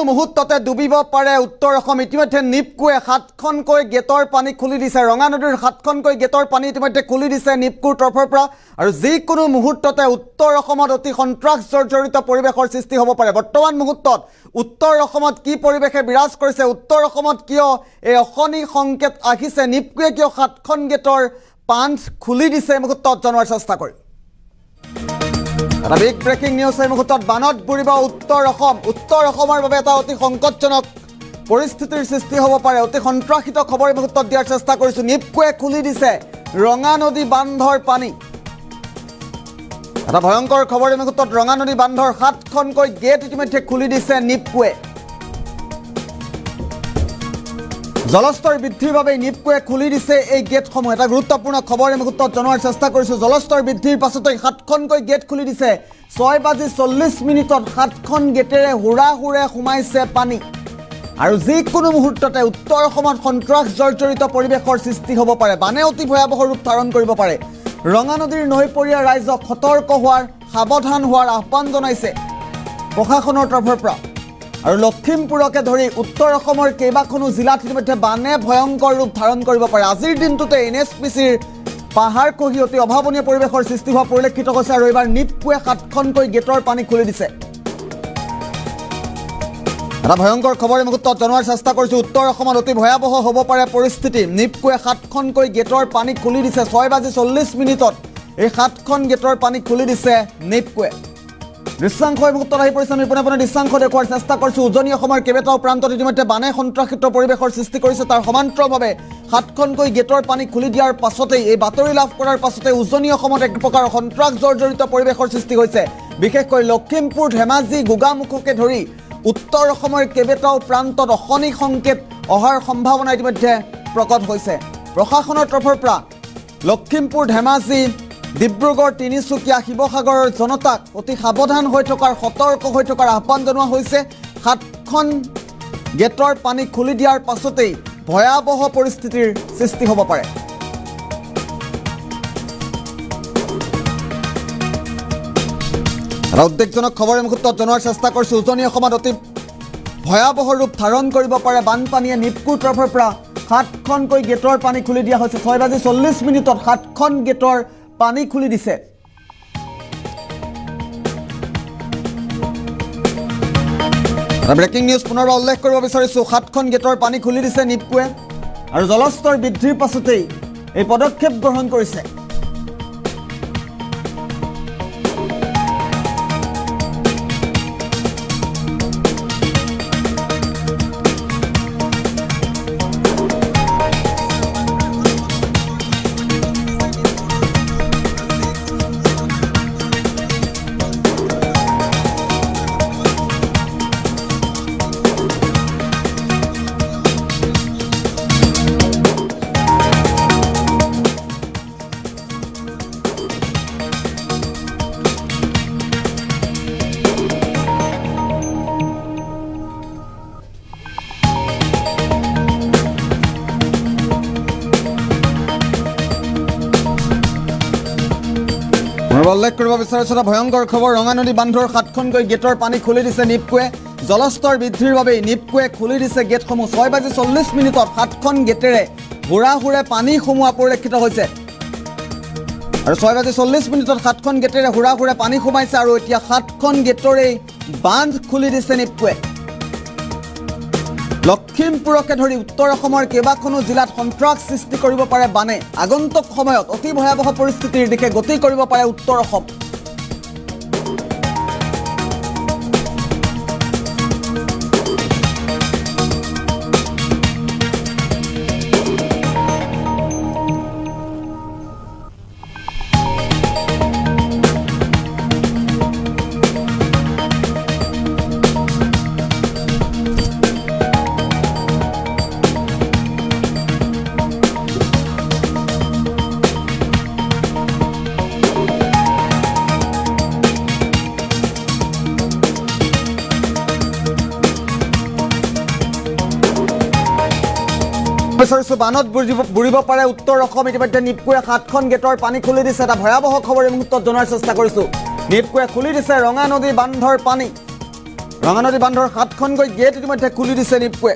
মুহূৰ্ততে ডুবিব পাৰে উত্তৰ অসম ইতিমধ্যে নিপকুৱে 7খনকৈ গেটৰ পানী খুলি দিছে ৰঙা নদীৰ 7খনকৈ গেটৰ পানী ইতিমধ্যে খুলি দিছে নিপকুৰ তৰফৰ পৰা আৰু যিকোনো মুহূৰ্ততে উত্তৰ অসমত অতি সন্ত্ৰাস জৰ্জৰিত পৰিবেশৰ সৃষ্টি হ'ব পাৰে বৰ্তমান মুহূৰ্তত উত্তৰ অসমত কি পৰিবেশে বিৰাজ কৰিছে উত্তৰ অসমত কিয় এই অখনি সংকেত আহিছে নিপকুৱে কিয় 7খন গেটৰ পাঞ্চ খুলি দিছে মুহূৰ্তত জনোৱাৰ চেষ্টা কৰিম বিগ ব্ৰেকিং নিউজ এই মুহূৰ্তত বানত বুৰিব উত্তৰ অসমৰ বাবে এটা অতি সংকটজনক পৰিস্থিতিৰ সৃষ্টি হ'ব পাৰে অতি সন্ত্ৰাসিত খবৰ এই মুহূৰ্তত দিয়াৰ চেষ্টা কৰিছোঁ নিপকুৱে খুলি দিছে ৰঙা নদী বান্ধৰ পানী এটা ভয়ংকৰ খবৰ এই মুহূৰ্তত ৰঙা নদী বান্ধৰ 7খনকৈ গেট ইতিমধ্যে খুলি দিছে নিপকুৱে জলস্তৰ বৃদ্ধিৰ বাবে নিপকুৱে খুলি দিছে এই গেটসমূহ এটা গুৰুত্বপূৰ্ণ খবৰ এই মুহূৰ্তত জনোৱাৰ চেষ্টা কৰিছোঁ জলস্তৰ বৃদ্ধিৰ পাছতে 7খনকৈ গেট খুলি দিছে 6:40 7খন গেটেৰে হুৰাহুৰে সোমাইছে পানী আৰু যিকোনো মুহূৰ্ততে উত্তৰ অসমত সন্ত্ৰাস জৰ্জৰিত পৰিবেশৰ সৃষ্টি হ'ব পাৰে বানে অতি ভয়াৱহ ৰূপ ধাৰণ কৰিব পাৰে ৰঙা নদীৰ নৈপৰীয়া ৰাইজক সতৰ্ক হোৱাৰ সাৱধান হোৱাৰ আহ্বান জনাইছে প্ৰশাসনৰ তৰফৰ পৰা আৰু লখিমপুৰকে ধৰি উত্তৰ অসমৰ কেইবাখনো জিলাত ইতিমধ্যে বানে ভয়ংকৰ ৰূপ ধাৰণ কৰিব পাৰে আজিৰ দিনটোতে NHPCৰ পাহাৰ খহি অতি অভাৱনীয় পৰিবেশৰ সৃষ্টি হোৱা পৰিলক্ষিত হৈছে আৰু এইবাৰ নিপকুৱে 7খনকৈ গেটৰ পানী খুলি দিছে এটা ভয়ংকৰ খবৰ এই মুহূৰ্তত জনোৱাৰ চেষ্টা কৰিছোঁ উত্তৰ অসমত অতি ভয়াৱহ হ'ব পাৰে পৰিস্থিতি নিপকুৱে 7খনকৈ গেটৰ পানী খুলি দিছে 6:40 এই 7খন গেটৰ পানী খুলি দিছে নিপকুৱে দৃশ্যাংশ এই মুহূৰ্তত আহি পৰিছে আমি পোনে দৃশ্যাংশ দেখুৱাৰ চেষ্টা কৰিছোঁ উজনি অসমৰ কেইবাটাও প্ৰান্তত ইতিমধ্যে বানে সন্ত্ৰাসিত পৰিবেশৰ সৃষ্টি কৰিছে তাৰ সমান্তৰালভাৱে 7খনকৈ গেটৰ পানী খুলি দিয়াৰ পাছতেই এই বাতৰি লাভ কৰাৰ পাছতে উজনি অসমত এক প্ৰকাৰ সন্ত্ৰাস জৰ্জৰিত পৰিবেশৰ সৃষ্টি হৈছে বিশেষকৈ লখিমপুৰ ধেমাজি গোগামুখকে ধৰি উত্তৰ অসমৰ কেইবাটাও প্ৰান্তত অখনি সংকেত অহাৰ সম্ভাৱনা ইতিমধ্যে প্ৰকট হৈছে প্ৰশাসনৰ তৰফৰ পৰা লখিমপুৰ ধেমাজি ডিব্ৰুগড় তিনিচুকীয়া শিৱসাগৰৰ জনতাক অতি সাৱধান হৈ থকাৰ সতৰ্ক হৈ থকাৰ আহ্বান জনোৱা হৈছে 7খন গেটৰ পানী খুলি দিয়াৰ পাছতেই ভয়াৱহ পৰিস্থিতিৰ সৃষ্টি হ'ব পাৰে উদ্বেগজনক খবৰ এই মুহূৰ্তত জনোৱাৰ চেষ্টা কৰিছোঁ উজনি অসমত অতি ভয়াৱহ ৰূপ ধাৰণ কৰিব পাৰে বানপানীয়ে নিপকুৰ তৰফৰ পৰা 7খনকৈ গেটৰ পানী খুলি দিয়া হৈছে 6:40 7খন গেটৰ পানী খুলি দিছে ব্ৰেকিং নিউজ পুনৰবাৰ উল্লেখ কৰিব বিচাৰিছোঁ 7খন গেটৰ পানী খুলি দিছে নিপকুৱে আৰু জলস্তৰ বৃদ্ধিৰ পাছতেই এই পদক্ষেপ গ্ৰহণ কৰিছে উল্লেখ কৰিব বিচাৰিছোঁ এটা ভয়ংকৰ খবৰ ৰঙা নদী বান্ধৰ 7খনকৈ গেটৰ পানী খুলি দিছে নিপকুৱে জলস্তৰ বৃদ্ধিৰ বাবে নিপকুৱে খুলি দিছে গেটসমূহ 6:40 7খন গেটেৰে হুৰাহুৰে পানী সোমোৱা পৰিলক্ষিত হৈছে আৰু 6:40 7খন গেটেৰে হুৰাহুৰে পানী সোমাইছে আৰু এতিয়া 7খন গেটৰেই বান্ধ খুলি দিছে নিপকুৱে লখিমপুৰকে ধৰি উত্তৰ অসমৰ কেইবাখনো জিলাত সন্ত্ৰাস সৃষ্টি কৰিব পাৰে বানে আগন্তুক সময়ত অতি ভয়াৱহ পৰিস্থিতিৰ দিশে গতি কৰিব পাৰে উত্তৰ অসম বানত বুৰিব পাৰে উত্তৰ অসম ইতিমধ্যে নিপকুৱে 7খন গেটৰ পানী খুলি দিছে এটা ভয়াৱহ খবৰ এই মুহূৰ্তত জনোৱাৰ চেষ্টা কৰিছোঁ নিপকুৱে খুলি দিছে ৰঙা নদী বান্ধৰ পানী ৰঙানদী বান্ধৰ 7খনকৈ গেট ইতিমধ্যে খুলি দিছে নিপকোৱে।